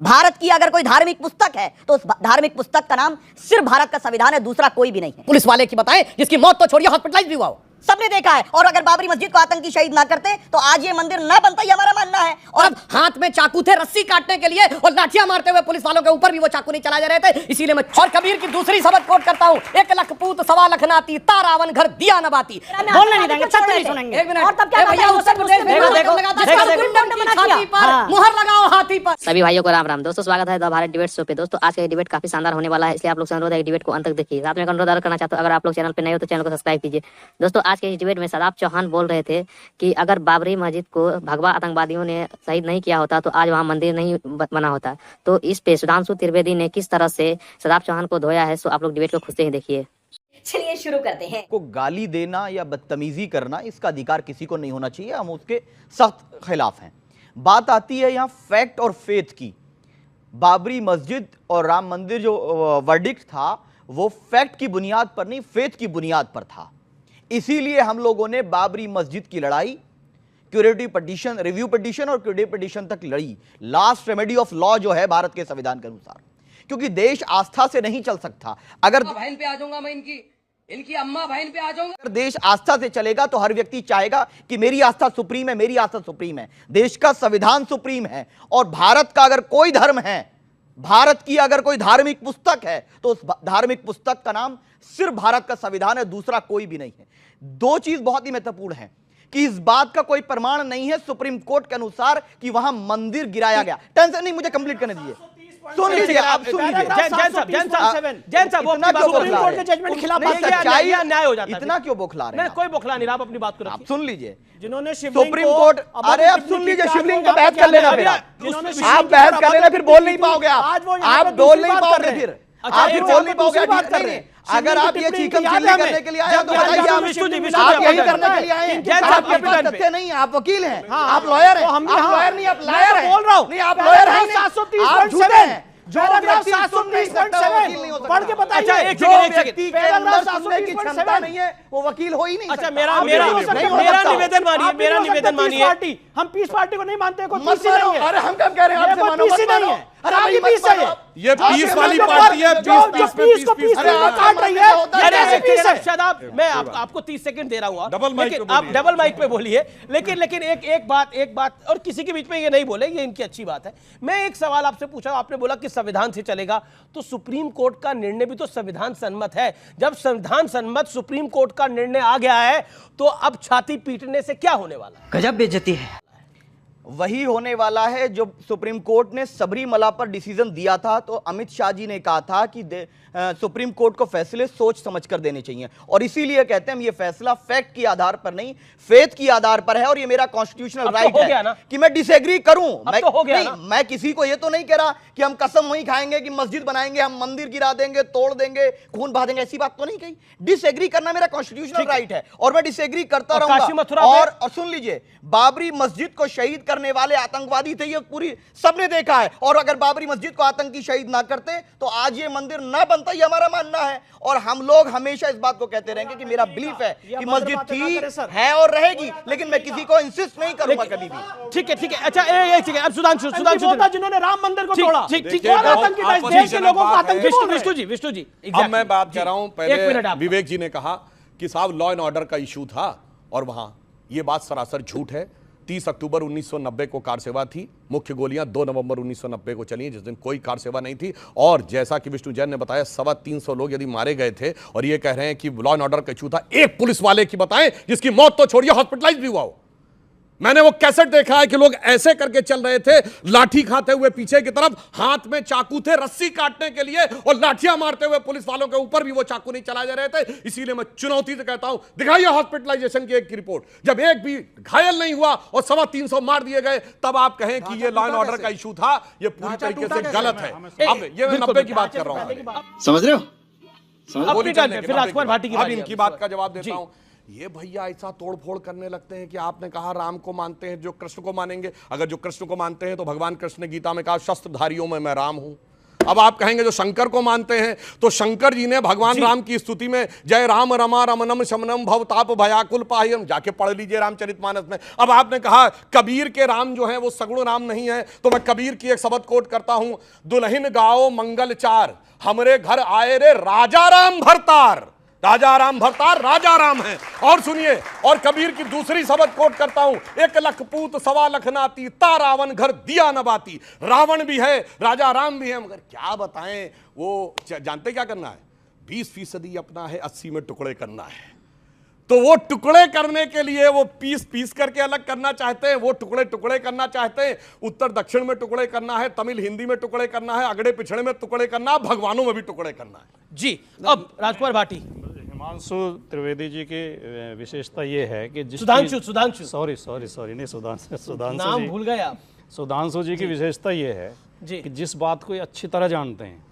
भारत की अगर कोई धार्मिक पुस्तक है तो उस धार्मिक पुस्तक का नाम सिर्फ भारत का संविधान है, दूसरा कोई भी नहीं है। पुलिस वाले की बताएं जिसकी मौत तो छोड़िए हॉस्पिटलाइज भी हुआ हो, सबने देखा है। और अगर बाबरी मस्जिद को आतंकी शहीद ना करते तो आज ये मंदिर ना बनता, ये हमारा मानना है। और अब हाथ में चाकू थे रस्सी काटने के लिए और लाठियां मारते हुए पुलिस वालों के ऊपर भी वो चाकू नहीं चलाए जा रहे थे, इसीलिए मैं और कबीर की दूसरी सबक कोट करता हूं, 1 लख पूत सवा लख नाती, तारावन घर दिया न बाती। बोलने नहीं देंगे, सच नहीं सुनेंगे। एक मिनट, और तब क्या भैया उत्तर प्रदेश में मुहर लगाओ हाथी पर। सभी भाइयों को राम राम। दोस्तों स्वागत है द भारत डिबेट शो पे। दोस्तों आज का डिबेट काफी शानदार होने वाला है, इसलिए आप लोग से अनुरोध है डिबेट को अंत तक देखिए। साथ में अनुरोध करना चाहते हो, अगर आप लोग चैनल पे नए हो तो चैनल को सब्सक्राइब कीजिए। दोस्तों आज के इस डिबेट में सदाब चौहान बोल रहे थे कि अगर बाबरी मस्जिद को भगवा आतंकवादियों ने शहीद नहीं किया होता तो आज वहां मंदिर नहीं बना होता। तो इस पे सुधांशु त्रिवेदी ने किस तरह से सदाब चौहान को धोया है, सो आप लोग डिबेट को खुद से ही देखिए। चलिए शुरू करते हैं। को गाली देना या बदतमीजी करना इसका अधिकार किसी को नहीं होना चाहिए, हम उसके सख्त खिलाफ हैं। बात आती है यहाँ फैक्ट और फेथ की। बाबरी मस्जिद और राम मंदिर जो वर्डिक्ट था वो फैक्ट की बुनियाद पर नहीं, फेथ की बुनियाद पर था। इसीलिए हम लोगों ने बाबरी मस्जिद की लड़ाई क्यूरेटिव पिटीशन, रिव्यू पिटीशन और क्यूरेटिव पिटीशन तक लड़ी। लास्ट रेमेडी ऑफ लॉ जो है भारत के संविधान के अनुसार, क्योंकि देश आस्था से नहीं चल सकता। अगर बहन पे आ जाऊंगा मैं, इनकी अम्मा बहन पे आ जाऊंगा। अगर देश आस्था से चलेगा तो हर व्यक्ति चाहेगा कि मेरी आस्था सुप्रीम है, मेरी आस्था सुप्रीम है, देश का संविधान सुप्रीम है। और भारत का अगर कोई धर्म है, भारत की अगर कोई धार्मिक पुस्तक है तो उस धार्मिक पुस्तक का नाम सिर्फ भारत का संविधान है, दूसरा कोई भी नहीं है। दो चीज बहुत ही महत्वपूर्ण है कि इस बात का कोई प्रमाण नहीं है सुप्रीम कोर्ट के अनुसार कि वहां मंदिर गिराया गया। टेंशन नहीं, मुझे कंप्लीट करने दीजिए। सुन लीजिए, आप सुन लीजिए। जैन साहब वो सुप्रीम कोर्ट के जजमेंट के खिलाफ न्याय हो जाता है। इतना क्यों बौखला रहे हैं? कोई बौखला नहीं, आप अपनी बात को आप सुन लीजिए। जिन्होंने सुप्रीम कोर्ट, अरे आप सुन लीजिए, शिवलिंग को बहस कर लेना, फिर आप बहस कर लेना, फिर बोल नहीं पाओगे। आप बोल नहीं पाओगे, फिर आप भी बोल नहीं पाओगे। अगर आप ये चीकम चिल्ली करने के लिए आए तो बताइए, आप यही करने के लिए आए हैं। आपके पास तथ्य नहीं है, आप वकील हैं, आप लॉयर हैं। आप लॉयर नहीं, आप लायर हैं। बोल रहा हूँ नहीं, आप लॉयर हैं, आप झूठे हैं। जो व्यक्ति सुनने सकता है वकील नहीं हो सकता। पढ़ के बताइए, जो व्यक्ति के अंदर सुनने की क्षमता नहीं है वो वकील हो ही नहीं सकता। मेरा निवेदन मानिए, हम पीस पार्टी को नहीं मानते, कोई पीस नहीं है। अरे हम कब कह रहे हैं आपसे मानो, मत मानो। अरे आपकी पीस है ये पीस वाली पार्टी है, पीस को पीस काट रही है। शादाब मैं आपको 30 सेकंड दे रहा हूं, आप डबल माइक पे बोलिए। लेकिन एक बात और किसी के बीच में ये नहीं बोले, ये इनकी अच्छी बात है। मैं एक सवाल आपसे पूछा, आपने बोला कि संविधान से चलेगा, तो सुप्रीम कोर्ट का निर्णय भी तो संविधान सम्मत है। जब संविधान सम्मत सुप्रीम कोर्ट का निर्णय आ गया है तो अब छाती पीटने से क्या होने वाला है? गजब बेइज्जती है। वही होने वाला है जो सुप्रीम कोर्ट ने सबरीमला पर डिसीजन दिया था। तो अमित शाह जी ने कहा था कि सुप्रीम कोर्ट को फैसले सोच समझकर देने चाहिए, और इसीलिए कहते हैं हम ये फैसला फैक्ट के आधार पर नहीं, फेथ के आधार पर है। और ये मेरा कॉन्स्टिट्यूशनल राइट है कि मैं डिसएग्री करूं। मैं किसी को ये तो नहीं कह रहा कि हम कसम वही खाएंगे कि मस्जिद बनाएंगे, हम मंदिर गिरा देंगे, तोड़ देंगे, खून बहा देंगे, ऐसी बात तो नहीं कही। डिसएग्री करना मेरा कॉन्स्टिट्यूशनल राइट है और मैं डिसएग्री करता रहूंगा। और सुन लीजिए, बाबरी मस्जिद को शहीद करने वाले आतंकवादी थे, ये पूरी सबने देखा है। और अगर बाबरी मस्जिद को आतंकी शहीद ना करते तो आज ये मंदिर ना बनता, ये हमारा मानना है। और हम लोग हमेशा इस बात को कहते रहेंगे कि मेरा बिलीफ है कि मस्जिद थी, है और रहेगी, लेकिन मैं किसी को इंसिस्ट नहीं करूंगा कभी भी। ठीक है। अच्छा ठीक है। अब सुधांशु जिन्होंने राम मंदिर को तोड़ा, विष्णु जी अब मैं बात कर रहा हूं। पहले विवेक जी ने कहा कि साहब लॉ एंड ऑर्डर का इशू था और वहां ये बात सरासर झूठ है। 30 अक्टूबर 1990 को कार सेवा थी, मुख्य गोलियां 2 नवंबर 1990 को चली, जिस दिन कोई कार सेवा नहीं थी। और जैसा कि विष्णु जैन ने बताया 325 लोग यदि मारे गए थे, और ये कह रहे हैं कि लॉ एंड ऑर्डर का इशू था। एक पुलिस वाले की बताएं जिसकी मौत तो छोड़िए हॉस्पिटलाइज भी हुआ हो। मैंने वो कैसेट देखा है कि लोग ऐसे करके चल रहे थे, लाठी खाते हुए पीछे की तरफ, हाथ में चाकू थे रस्सी काटने के लिए, और लाठियां मारते हुए पुलिस वालों के ऊपर भी वो चाकू नहीं चलाए जा रहे थे। इसीलिए मैं चुनौती से कहता हूं, दिखाइए हॉस्पिटलाइजेशन की एक रिपोर्ट। जब एक भी घायल नहीं हुआ और 325 मार दिए गए, तब आप कहें कि ये लॉ एंड ऑर्डर का इशू था। ये पूरी तरीके से गलत है। अब ये मैं 90 की बात कर रहा हूं, समझ रहे हो? फिर राजकुमार भाटी की इनकी बात का जवाब देता हूं। ये भैया ऐसा तोड़फोड़ करने लगते हैं कि आपने कहा राम को मानते हैं, जो कृष्ण को मानेंगे। अगर जो कृष्ण को मानते हैं तो भगवान कृष्ण ने गीता में कहा शस्त्रधारियों में मैं राम हूं। अब आप कहेंगे जो शंकर को मानते हैं, तो शंकर जी ने भगवान राम की स्तुति में जय राम रमा रमनम शमनम भवताप भयाकुल पाहियम, जाके पढ़ लीजिए रामचरितमानस में। अब आपने कहा कबीर के राम जो है वो सगुण राम नहीं है, तो मैं कबीर की एक शब्द कोट करता हूं, दुल्हन गाओ मंगल चार, हमरे घर आए रे राजा राम भरतार। राजा राम भरतार राजा राम है। और सुनिए, और कबीर की दूसरी शब्द कोट करता हूं, एक लख पूत सवा लख नाती, ता रावण घर दिया न बाती। रावण भी है, राजा राम भी है, मगर क्या बताएं, वो जानते क्या करना है, 20% अपना है, 80 में टुकड़े करना है। तो वो टुकड़े करने के लिए वो पीस करके अलग करना चाहते हैं, वो टुकड़े करना चाहते हैं। उत्तर दक्षिण में टुकड़े करना है, तमिल हिंदी में टुकड़े करना है, अगड़े पिछड़े में टुकड़े करना है, भगवानों में भी टुकड़े करना है। जी, अब राजकुमार भाटी। हिमांशु त्रिवेदी जी की विशेषता ये है कि सुधांशु नहीं सुधांशु नाम जी, भूल गए आप। सुधांशु जी की विशेषता ये है जी। कि जिस बात को ये अच्छी तरह जानते हैं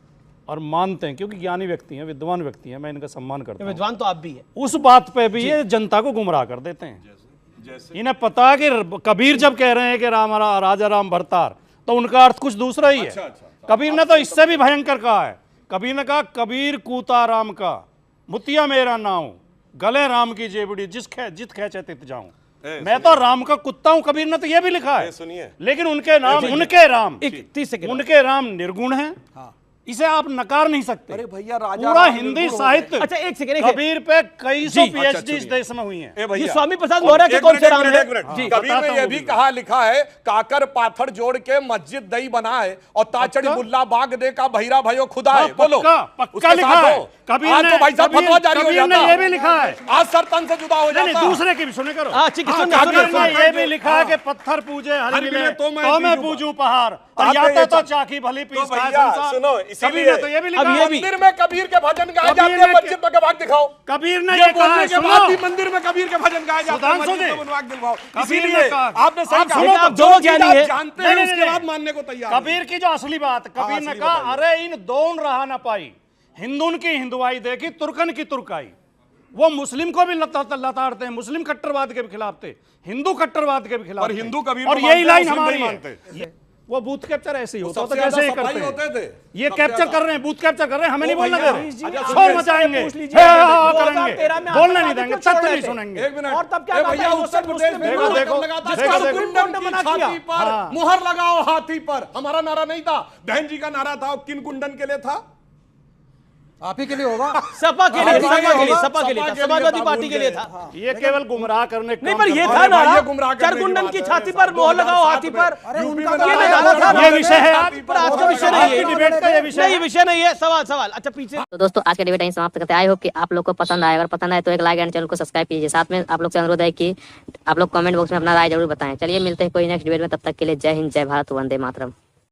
और मानते हैं, क्योंकि ज्ञानी व्यक्ति हैं, विद्वान व्यक्ति हैं, मैं इनका सम्मान करता हूं, विद्वान तो आप भी है, उस बात पे भी ये जनता को गुमराह कर देते हैं। इन्हें पता है कि कबीर जब कह रहे हैं कि राजा राम भरतार, तो उनका अर्थ कुछ दूसरा ही है। कबीर ने तो इससे भी भयंकर कहा है। कबीर ने कहा, कबीर कूता राम का, मुतिया मेरा नाव, गले राम की जेबड़ी, जित खेचे तित जाऊं। मैं तो राम का कुत्ता हूं, कबीर ने तो यह भी लिखा है। सुनिए, लेकिन उनके नाम, उनके राम, 30 सेकंड, उनके राम निर्गुण हैं, इसे आप नकार नहीं सकते। अरे भैया, राजा पूरा राम हिंदी निर्गुण साहित्य, अच्छा एक सेकंड, कबीर पे कई सौ जी, PhD इस देश में हुई हैं। ये स्वामी प्रसाद मौर्य के कौन से राम है? जी, कबीर ने यह भी कहा, लिखा है, काकर पाथर जोड़ के मस्जिद दई बनाए और ताचड़ी मुल्ला बाग दे का बहिरा भयो खुदा है। बोलो, पक्का लिखा है। कबीर आज तो भाई साहब फतवा जारी हो कबीर ने जाता, ये भी लिखा है, आज सर तन से जुदा हो नहीं जाता। दूसरे की भी सुने करो। सुनिए, कबीर ने ये भी लिखा है कि पत्थर पूजे हर मिले तो मैं पूजूं पहाड़, और या तो चाकी भली पीस खाए संसार। सुनो, कबीर ने तो ये भी लिखा है। मंदिर में कबीर के भजन गाए जाते हैं, मस्जिद में भाग दिखाओ। कबीर ने ये कहा है, के बाद भी मंदिर में कबीर के भजन गाए जाते हैं, सुधांशु मस्जिद में भाग दिलवाओ। कबीर ने इसीलिए कहा, आपने सही आप सुनो, कहा, आप दोनों ज्ञानी हैं। जानते हैं, उसके बाद मानने को तैयार। कबीर की जो असली बात, कबीर ने कहा, अरे इन दोन रहा ना पाई, हिंदुन की हिंदुआई देखी, तुर्कन की तुर्काई। वो मुस्लिम को भी लताड़ते हैं, मुस्लिम कट्टरवाद के भी खिलाफ थे, हिंदू कट्टरवाद के भी खिलाफ और थे। हिंदू कबीर और को यही मानते लाइन हैं, हमारी मुस्लिम नहीं है। मानते। वो बूथ कैप्चर ऐसे ही होता सबसे तो जैसे ही ज्यादा करते सफाई होते हैं, थे। ये कैप्चर कर रहे हैं, बूथ कैप्चर कर रहे हैं, हमें नहीं बोलना दे रहे, अच्छा, शोर मचाएंगे, करेंगे, बोलना नहीं देंगे, तब नहीं सुनेंगे। एक मिनट, और तब क्या भैया, उत्तर प्रदेश में देखो, देखो, लगाता देखो, है, देखो, कुंडन की मना किया। छाती पर मुहर लगाओ हाथी पर। हमारा नारा नहीं था, बहन जी का नारा था। किन कुंडन के लिए था? आप ही के लिए होगा, सपा के लिए, सपा के लिए था, समाजवादी पार्टी के लिए था। ये केवल गुमराह करने नहीं, पर ये था ना, चरकुंडन की छाती पर मोहर लगाओ हाथी पर, ये विषय है, पर आज का विषय नहीं है, डिबेट का ये विषय नहीं, विषय नहीं है, सवाल। अच्छा पीछे। तो दोस्तों आज का डिबेट यहीं समाप्त करते हैं। आई होप कि आप लोग को पसंद आए, अगर पसंद आए तो एक लाइक एंड चैनल को सब्सक्राइब कीजिए। साथ में आप लोग से अनुरोध है कि आप लोग कमेंट बॉक्स में अपना राय जरूर बताएं। चलिए मिलते हैं कोई नेक्स्ट डिबेट में, तब तक के लिए जय हिंद, जय भारत, वंदे मातरम।